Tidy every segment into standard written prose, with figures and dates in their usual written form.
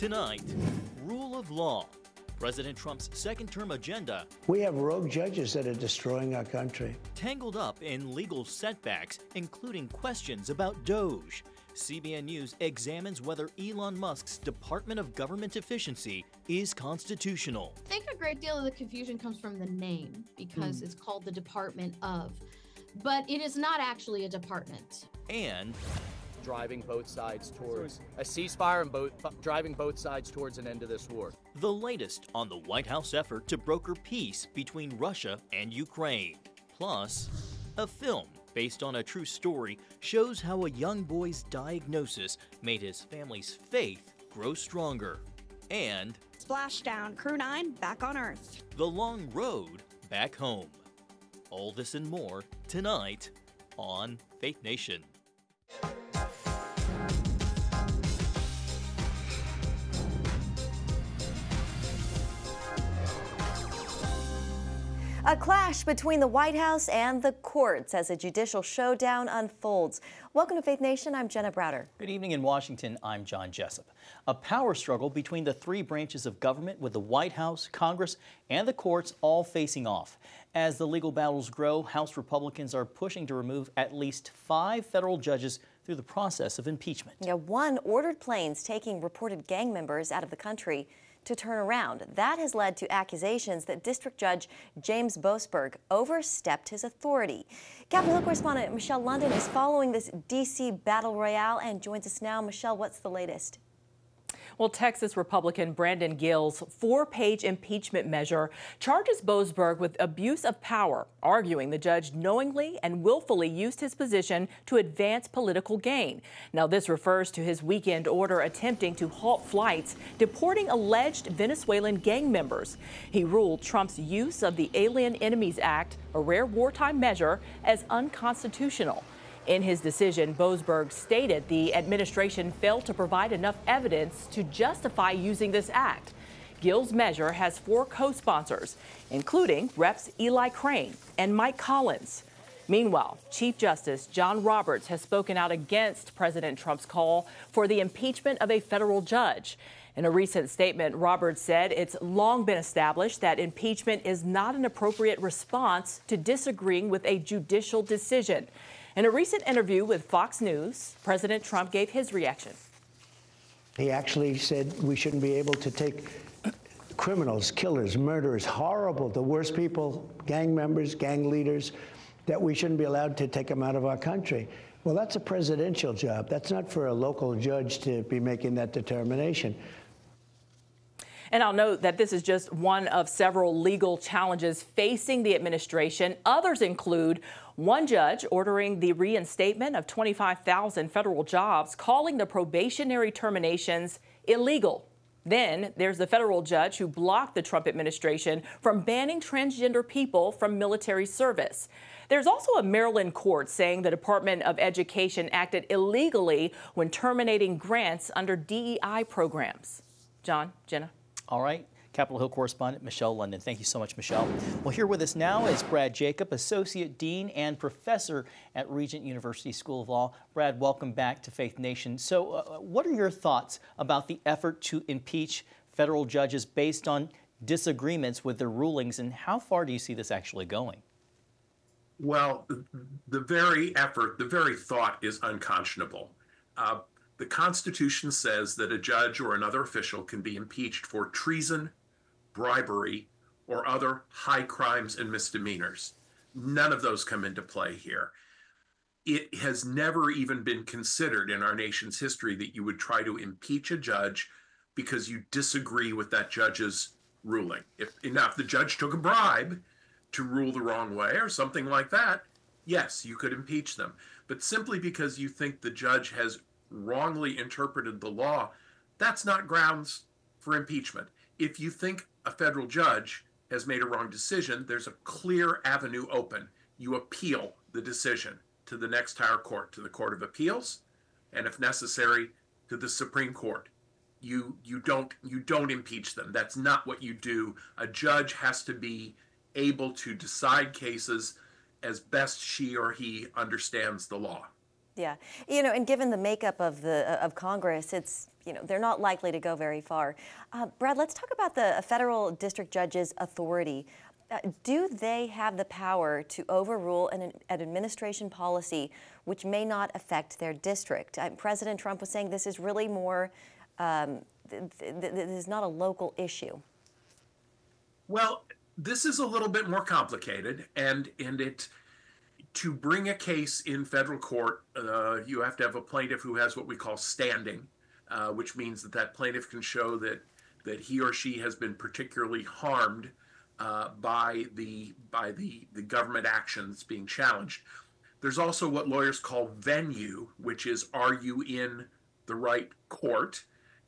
Tonight, rule of law, President Trump's second-term agenda. We have rogue judges that are destroying our country. Tangled up in legal setbacks, including questions about DOGE. CBN News examines whether Elon Musk's Department of Government Efficiency is constitutional. I think a great deal of the confusion comes from the name, because it's called the Department of, but it is not actually a department. And driving both sides towards a ceasefire and driving both sides towards an end to this war. the latest on the White House effort to broker peace between Russia and Ukraine. Plus, a film based on a true story shows how a young boy's diagnosis made his family's faith grow stronger. And Splashdown, Crew 9 back on Earth. the long road back home. All this and more tonight on Faith Nation. A clash between the White House and the courts as a judicial showdown unfolds. Welcome to Faith Nation. I'm Jenna Browder. Good evening in Washington. I'm John Jessup. A power struggle between the three branches of government, with the White House, Congress, and the courts all facing off. As the legal battles grow, House Republicans are pushing to remove at least 5 federal judges through the process of impeachment. Yeah, one ordered planes taking reported gang members out of the country to turn around. That has led to accusations that District Judge James Boasberg overstepped his authority. Capitol Hill correspondent Michelle London is following this D.C. battle royale and joins us now. Michelle, what's the latest? Well, Texas Republican Brandon Gill's 4-page impeachment measure charges Boasberg with abuse of power, arguing the judge knowingly and willfully used his position to advance political gain. Now, this refers to his weekend order attempting to halt flights deporting alleged Venezuelan gang members. He ruled Trump's use of the Alien Enemies Act, a rare wartime measure, as unconstitutional. In his decision, Boasberg stated the administration failed to provide enough evidence to justify using this act. Gill's measure has 4 co-sponsors, including Reps Eli Crane and Mike Collins. Meanwhile, Chief Justice John Roberts has spoken out against President Trump's call for the impeachment of a federal judge. In a recent statement, Roberts said it's long been established that impeachment is not an appropriate response to disagreeing with a judicial decision. In a recent interview with Fox News, President Trump gave his reaction. He actually said we shouldn't be able to take criminals, killers, murderers, horrible, the worst people, gang members, gang leaders, that we shouldn't be allowed to take them out of our country. Well, that's a presidential job. That's not for a local judge to be making that determination. And I'll note that this is just one of several legal challenges facing the administration. Others include one judge ordering the reinstatement of 25,000 federal jobs, calling the probationary terminations illegal. Then there's the federal judge who blocked the Trump administration from banning transgender people from military service. There's also a Maryland court saying the Department of Education acted illegally when terminating grants under DEI programs. John, Jenna. All right. Capitol Hill correspondent Michelle London. Thank you so much, Michelle. Well, here with us now is Brad Jacob, Associate Dean and Professor at Regent University School of Law. Brad, welcome back to Faith Nation. So what are your thoughts about the effort to impeach federal judges based on disagreements with their rulings, and how far do you see this actually going? Well, the very effort, the very thought is unconscionable. The Constitution says that a judge or another official can be impeached for treason, bribery, or other high crimes and misdemeanors. None of those come into play here. It has never even been considered in our nation's history that you would try to impeach a judge because you disagree with that judge's ruling. If the judge took a bribe to rule the wrong way or something like that, yes, you could impeach them. But simply because you think the judge has wrongly interpreted the law, that's not grounds for impeachment. If you think a federal judge has made a wrong decision, there's a clear avenue open. You appeal the decision to the next higher court, to the Court of Appeals, and if necessary, to the Supreme Court. You don't impeach them. That's not what you do. A judge has to be able to decide cases as best she or he understands the law. Yeah, you know, and given the makeup of Congress, it's, you know, they're not likely to go very far. Brad, let's talk about the federal district judge's authority. Do they have the power to overrule an administration policy which may not affect their district? President Trump was saying this is really more, this is not a local issue. Well, this is a little bit more complicated, and to bring a case in federal court, you have to have a plaintiff who has what we call standing, which means that plaintiff can show that he or she has been particularly harmed by the government actions being challenged. There's also what lawyers call venue, which is, are you in the right court?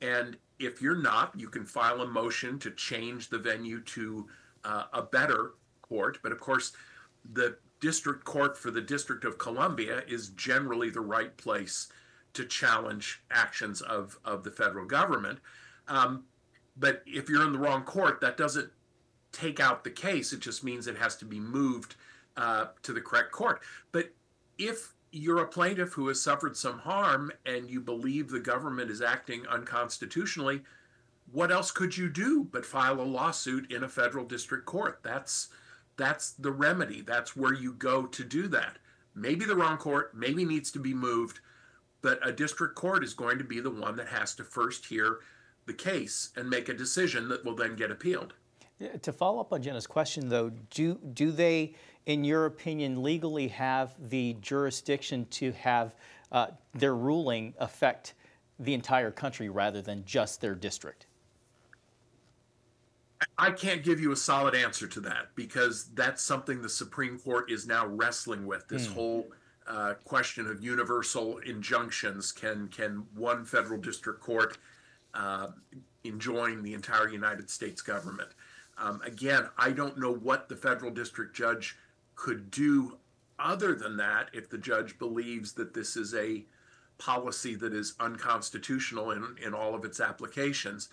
And if you're not, you can file a motion to change the venue to a better court. But of course, the district court for the District of Columbia is generally the right place to challenge actions of the federal government. But if you're in the wrong court, that doesn't take out the case. It just means it has to be moved to the correct court. But if you're a plaintiff who has suffered some harm and you believe the government is acting unconstitutionally, what else could you do but file a lawsuit in a federal district court? That's the remedy. That's where you go to do that. Maybe the wrong court, maybe needs to be moved, but a district court is going to be the one that has to first hear the case and make a decision that will then get appealed. To follow up on Jenna's question, though, do they, in your opinion, legally have the jurisdiction to have their ruling affect the entire country rather than just their district? I can't give you a solid answer to that because that's something the Supreme Court is now wrestling with, this whole question of universal injunctions. Can one federal district court enjoin the entire United States government? Again, I don't know what the federal district judge could do other than that if the judge believes that this is a policy that is unconstitutional in all of its applications.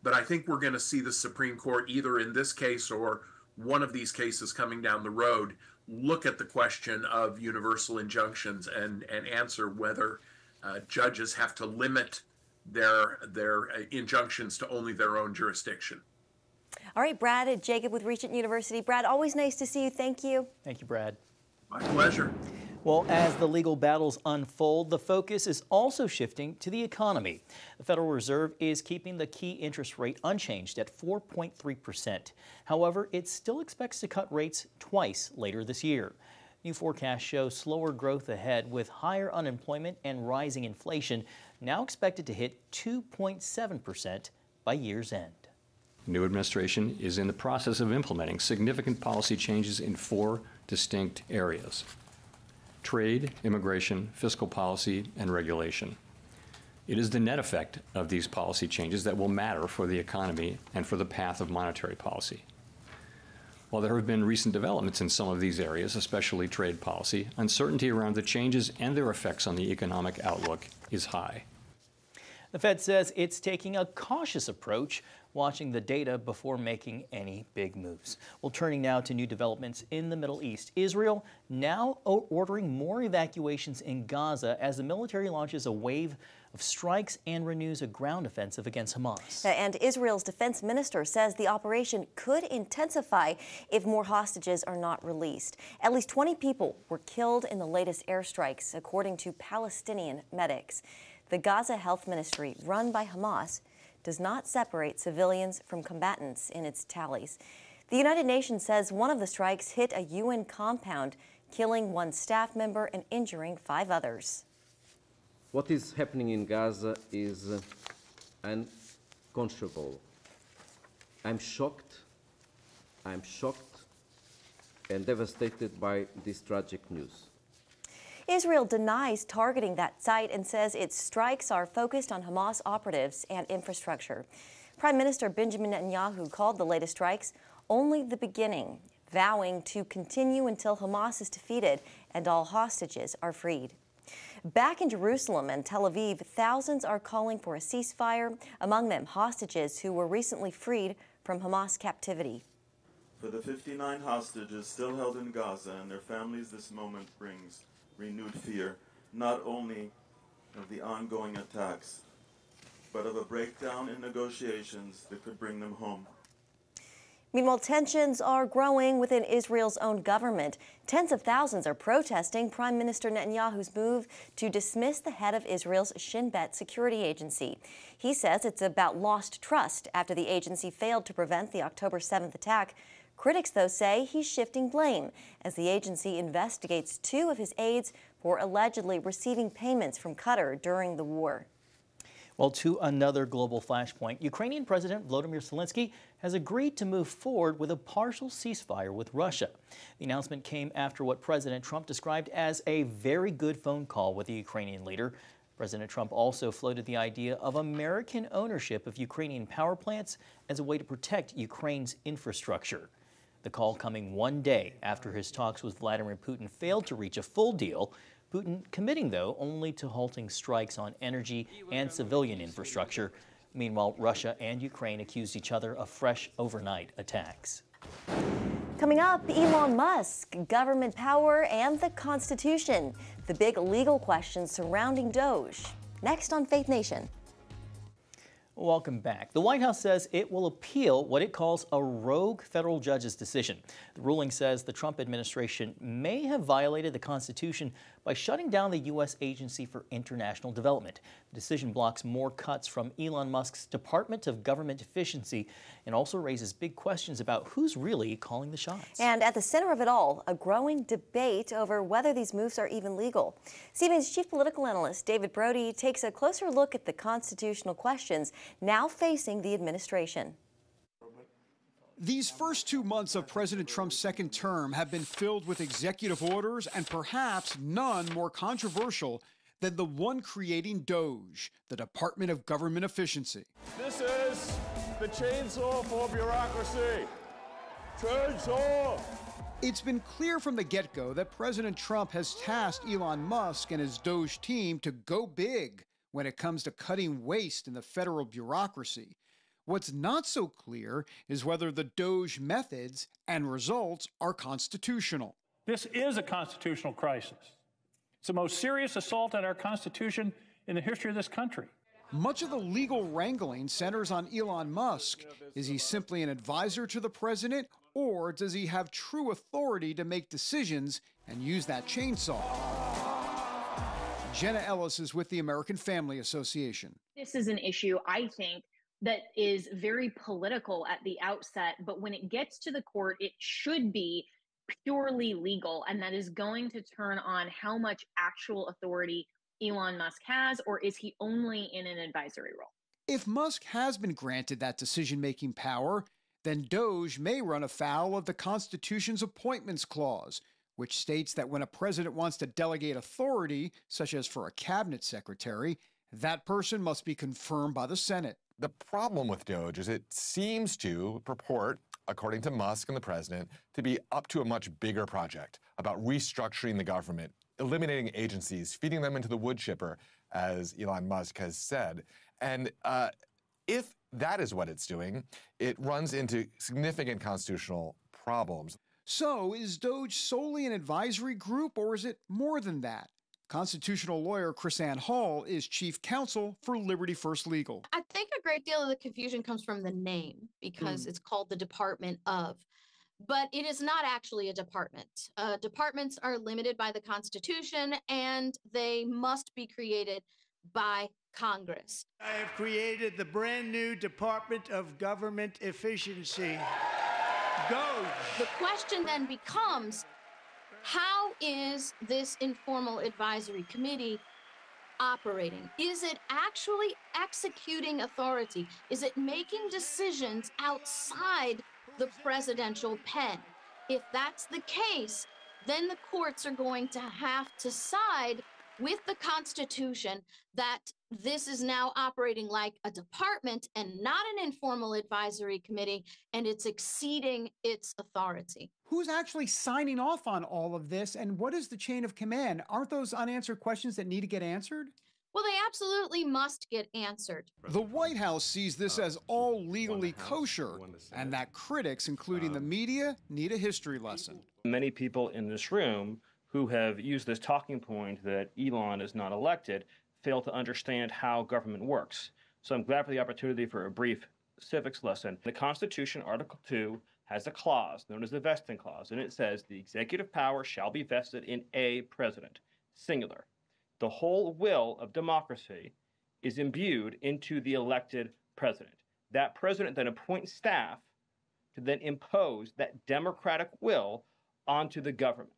But I think we're going to see the Supreme Court, either in this case or one of these cases coming down the road, look at the question of universal injunctions and answer whether judges have to limit their injunctions to only their own jurisdiction. All right, Brad Jacob with Regent University. Brad, always nice to see you. Thank you. Thank you, Brad. My pleasure. Well, as the legal battles unfold, the focus is also shifting to the economy. The Federal Reserve is keeping the key interest rate unchanged at 4.3%. However, it still expects to cut rates twice later this year. New forecasts show slower growth ahead with higher unemployment and rising inflation now expected to hit 2.7% by year's end. The new administration is in the process of implementing significant policy changes in 4 distinct areas: trade, immigration, fiscal policy, and regulation. It is the net effect of these policy changes that will matter for the economy and for the path of monetary policy. While there have been recent developments in some of these areas, especially trade policy, uncertainty around the changes and their effects on the economic outlook is high. The Fed says it's taking a cautious approach, watching the data before making any big moves. Well, turning now to new developments in the Middle East. Israel now ordering more evacuations in Gaza as the military launches a wave of strikes and renews a ground offensive against Hamas. And Israel's defense minister says the operation could intensify if more hostages are not released. At least 20 people were killed in the latest airstrikes, according to Palestinian medics. The Gaza Health Ministry, run by Hamas, does not separate civilians from combatants in its tallies. The United Nations says one of the strikes hit a UN compound, killing 1 staff member and injuring 5 others. What is happening in Gaza is unconscionable. I'm shocked and devastated by this tragic news. Israel denies targeting that site and says its strikes are focused on Hamas operatives and infrastructure. Prime Minister Benjamin Netanyahu called the latest strikes only the beginning, vowing to continue until Hamas is defeated and all hostages are freed. Back in Jerusalem and Tel Aviv, thousands are calling for a ceasefire, among them hostages who were recently freed from Hamas captivity. For the 59 hostages still held in Gaza and their families, this moment brings renewed fear not only of the ongoing attacks, but of a breakdown in negotiations that could bring them home. Meanwhile, tensions are growing within Israel's own government. Tens of thousands are protesting Prime Minister Netanyahu's move to dismiss the head of Israel's Shin Bet security agency. He says it's about lost trust after the agency failed to prevent the October 7th attack. Critics, though, say he's shifting blame as the agency investigates two of his aides for allegedly receiving payments from Qatar during the war. Well, to another global flashpoint, Ukrainian President Volodymyr Zelensky has agreed to move forward with a partial ceasefire with Russia. The announcement came after what President Trump described as a very good phone call with the Ukrainian leader. President Trump also floated the idea of American ownership of Ukrainian power plants as a way to protect Ukraine's infrastructure. The call coming one day after his talks with Vladimir Putin failed to reach a full deal. Putin committing, though, only to halting strikes on energy and civilian infrastructure. Meanwhile, Russia and Ukraine accused each other of fresh overnight attacks. Coming up, Elon Musk, government power, and the Constitution. The big legal questions surrounding Doge. Next on Faith Nation. Welcome back. The White House says it will appeal what it calls a rogue federal judge's decision. The ruling says the Trump administration may have violated the Constitution by shutting down the U.S. Agency for International Development. The decision blocks more cuts from Elon Musk's Department of Government Efficiency and also raises big questions about who's really calling the shots. And at the center of it all, a growing debate over whether these moves are even legal. CBN's chief political analyst David Brody takes a closer look at the constitutional questions now facing the administration. These first 2 months of President Trump's second term have been filled with executive orders and perhaps none more controversial than the one creating DOGE, the Department of Government Efficiency. This is the chainsaw for bureaucracy. Chainsaw! It's been clear from the get-go that President Trump has tasked Elon Musk and his DOGE team to go big when it comes to cutting waste in the federal bureaucracy. What's not so clear is whether the DOGE methods and results are constitutional. This is a constitutional crisis. It's the most serious assault on our Constitution in the history of this country. Much of the legal wrangling centers on Elon Musk. Is he simply an advisor to the president, or does he have true authority to make decisions and use that chainsaw? Jenna Ellis is with the American Family Association. This is an issue, I think, that is very political at the outset, but when it gets to the court, it should be purely legal, and that is going to turn on how much actual authority Elon Musk has, or is he only in an advisory role? If Musk has been granted that decision-making power, then DOGE may run afoul of the Constitution's Appointments Clause, which states that when a president wants to delegate authority, such as for a cabinet secretary, that person must be confirmed by the Senate. The problem with DOGE is it seems to purport, according to Musk and the president, to be up to a much bigger project about restructuring the government, eliminating agencies, feeding them into the wood chipper, as Elon Musk has said. And if that is what it's doing, it runs into significant constitutional problems. So is DOGE solely an advisory group, or is it more than that? Constitutional lawyer Chrisanne Hall is chief counsel for Liberty First Legal. I think a great deal of the confusion comes from the name because it's called the Department of, but it is not actually a department. Departments are limited by the Constitution and they must be created by Congress. I have created the brand new Department of Government Efficiency. DOGE. The question then becomes, how is this informal advisory committee operating? Is it actually executing authority? Is it making decisions outside the presidential pen? If that's the case, then the courts are going to have to side with the Constitution that this is now operating like a department and not an informal advisory committee, and it's exceeding its authority. Who's actually signing off on all of this, and what is the chain of command? Aren't those unanswered questions that need to get answered? Well, they absolutely must get answered. The White House sees this as all legally kosher, and that critics, including the media, need a history lesson. Many people in this room who have used this talking point that Elon is not elected fail to understand how government works. So I'm glad for the opportunity for a brief civics lesson. The Constitution, Article 2, has a clause known as the vesting clause, and it says the executive power shall be vested in a president, singular. The whole will of democracy is imbued into the elected president. That president then appoints staff to then impose that democratic will onto the government.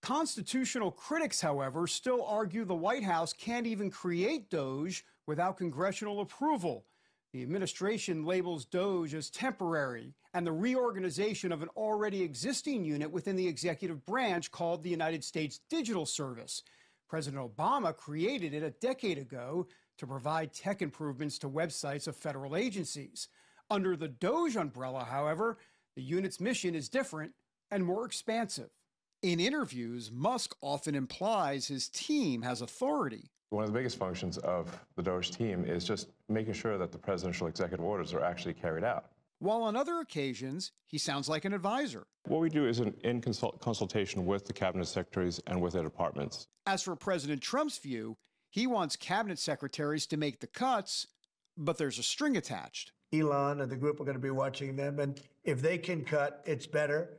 Constitutional critics, however, still argue the White House can't even create DOJ without congressional approval. The administration labels DOJ as temporary, and the reorganization of an already existing unit within the executive branch called the United States Digital Service. President Obama created it a decade ago to provide tech improvements to websites of federal agencies. Under the DOJ umbrella, however, the unit's mission is different and more expansive. In interviews, Musk often implies his team has authority. One of the biggest functions of the DOJ team is just making sure that the presidential executive orders are actually carried out. While on other occasions, he sounds like an advisor. What we do is in consultation with the cabinet secretaries and with their departments. As for President Trump's view, he wants cabinet secretaries to make the cuts, but there's a string attached. Elon and the group are going to be watching them, and if they can cut, it's better.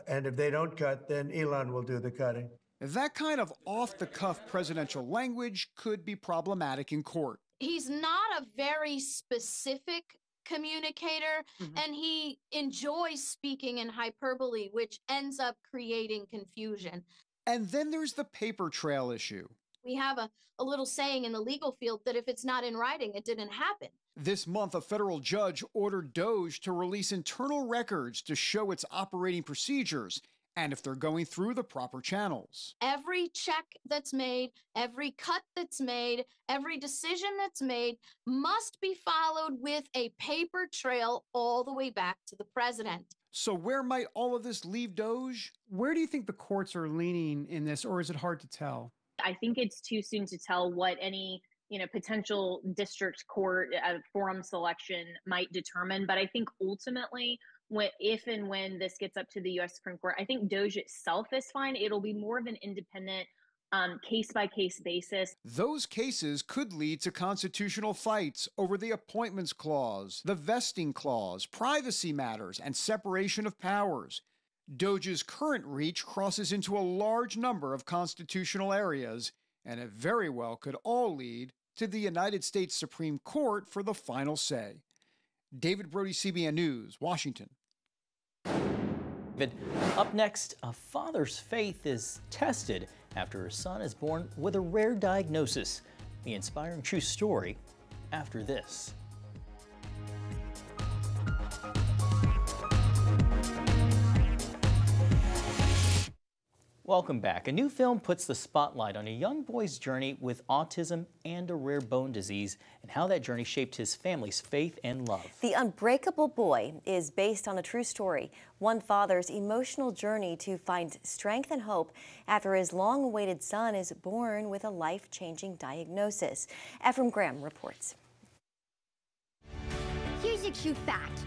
And if they don't cut, then Elon will do the cutting. That kind of off-the-cuff presidential language could be problematic in court. He's not a very specific communicator, and he enjoys speaking in hyperbole, which ends up creating confusion. And then there's the paper trail issue. We have a little saying in the legal field that if it's not in writing, it didn't happen. This month, a federal judge ordered DOJ to release internal records to show its operating procedures and if they're going through the proper channels. Every check that's made, every cut that's made, every decision that's made must be followed with a paper trail all the way back to the president. So where might all of this leave DOJ? Where do you think the courts are leaning in this, or is it hard to tell? I think it's too soon to tell what any potential district court forum selection might determine. But I think ultimately, if and when this gets up to the U.S. Supreme Court, I think DOJ itself is fine. It'll be more of an independent case-by-case basis. Those cases could lead to constitutional fights over the appointments clause, the vesting clause, privacy matters, and separation of powers. DOJ's current reach crosses into a large number of constitutional areas, and it very well could all lead to the United States Supreme Court for the final say. David Brody, CBN News, Washington. Up next, a father's faith is tested after his son is born with a rare diagnosis. The inspiring true story after this. Welcome back. A new film puts the spotlight on a young boy's journey with autism and a rare bone disease and how that journey shaped his family's faith and love. The Unbreakable Boy is based on a true story, one father's emotional journey to find strength and hope after his long-awaited son is born with a life-changing diagnosis. Ephraim Graham reports. Here's a true fact.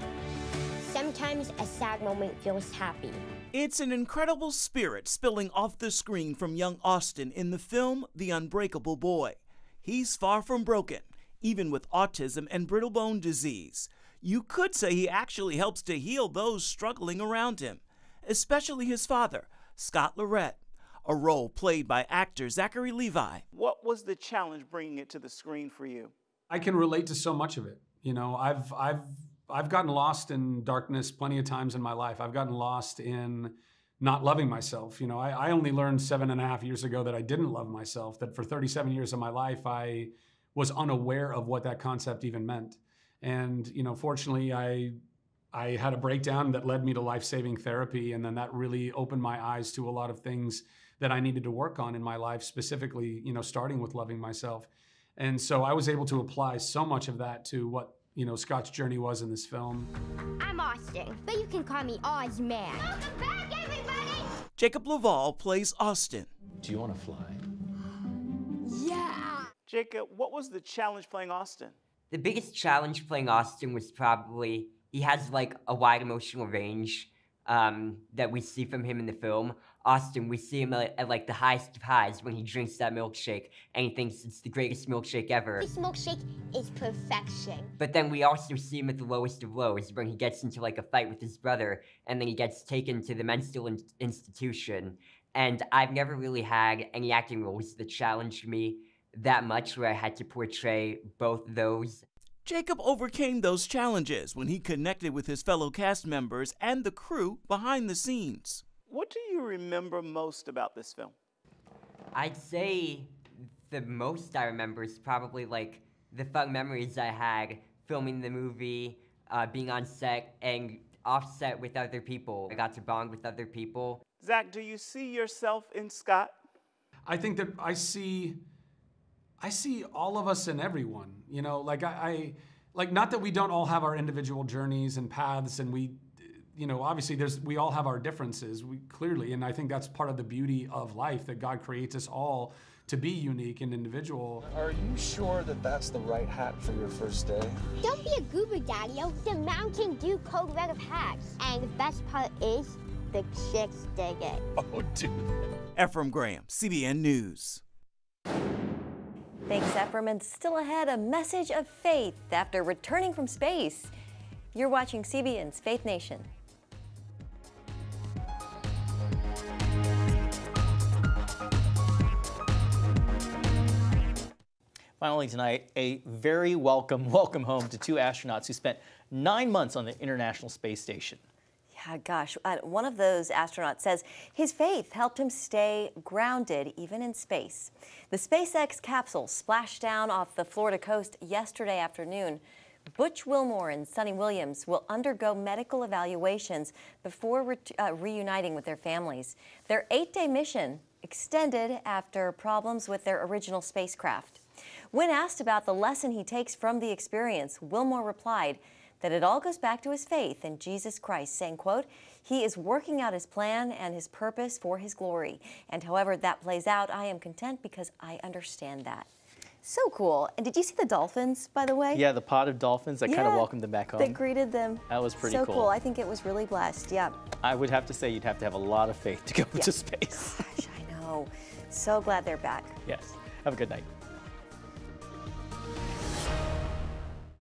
Sometimes a sad moment feels happy. It's an incredible spirit spilling off the screen from young Austin in the film The Unbreakable Boy. He's far from broken, even with autism and brittle bone disease. You could say he actually helps to heal those struggling around him, especially his father, Scott Lorette, a role played by actor Zachary Levi. What was the challenge bringing it to the screen for you? I can relate to so much of it. You know, I've gotten lost in darkness plenty of times in my life. I've gotten lost in not loving myself. You know, I only learned 7.5 years ago that I didn't love myself, that for 37 years of my life, I was unaware of what that concept even meant. And, you know, fortunately, I had a breakdown that led me to life-saving therapy. And then that really opened my eyes to a lot of things that I needed to work on in my life, specifically, you know, starting with loving myself. And so I was able to apply so much of that to what, you know, Scott's journey was in this film. I'm Austin, but you can call me Ozman. Welcome back, everybody! Jacob Laval plays Austin. Do you want to fly? Yeah! Jacob, what was the challenge playing Austin? The biggest challenge playing Austin was probably, he has like a wide emotional range that we see from him in the film. Austin, we see him at like the highest of highs when he drinks that milkshake and he thinks it's the greatest milkshake ever. This milkshake is perfection. But then we also see him at the lowest of lows when he gets into like a fight with his brother and then he gets taken to the mental institution. And I've never really had any acting roles that challenged me that much where I had to portray both those. Jacob overcame those challenges when he connected with his fellow cast members and the crew behind the scenes. What do you remember most about this film? I'd say the most I remember is probably like the fun memories I had filming the movie, being on set and off set with other people. I got to bond with other people. Zach, do you see yourself in Scott? I think that I see all of us in everyone, you know, like like not that we don't all have our individual journeys and paths and we, you know, obviously we all have our differences, clearly, and I think that's part of the beauty of life, that God creates us all to be unique and individual. Are you sure that that's the right hat for your first day? Don't be a goober, Daddy-o. The Mountain Dew Code Red of hats. And the best part is, the chicks dig it. Oh, dude. Ephraim Graham, CBN News. Thanks, Ephraim. And still ahead, a message of faith after returning from space. You're watching CBN's Faith Nation. Finally tonight, a very welcome home to two astronauts who spent 9 months on the International Space Station. Yeah, gosh, one of those astronauts says his faith helped him stay grounded even in space. The SpaceX capsule splashed down off the Florida coast yesterday afternoon. Butch Wilmore and Sonny Williams will undergo medical evaluations before reuniting with their families. Their 8-day mission extended after problems with their original spacecraft. When asked about the lesson he takes from the experience, Wilmore replied that it all goes back to his faith in Jesus Christ, saying, quote, "He is working out his plan and his purpose for his glory. And however that plays out, I am content because I understand that." So cool. And did you see the dolphins, by the way? Yeah, the pod of dolphins that kind of welcomed them back home. That greeted them. That was pretty so cool. cool. I think it was really blessed, yeah. I would have to say you'd have to have a lot of faith to go into space. Gosh, I know. So glad they're back. Yes. Have a good night.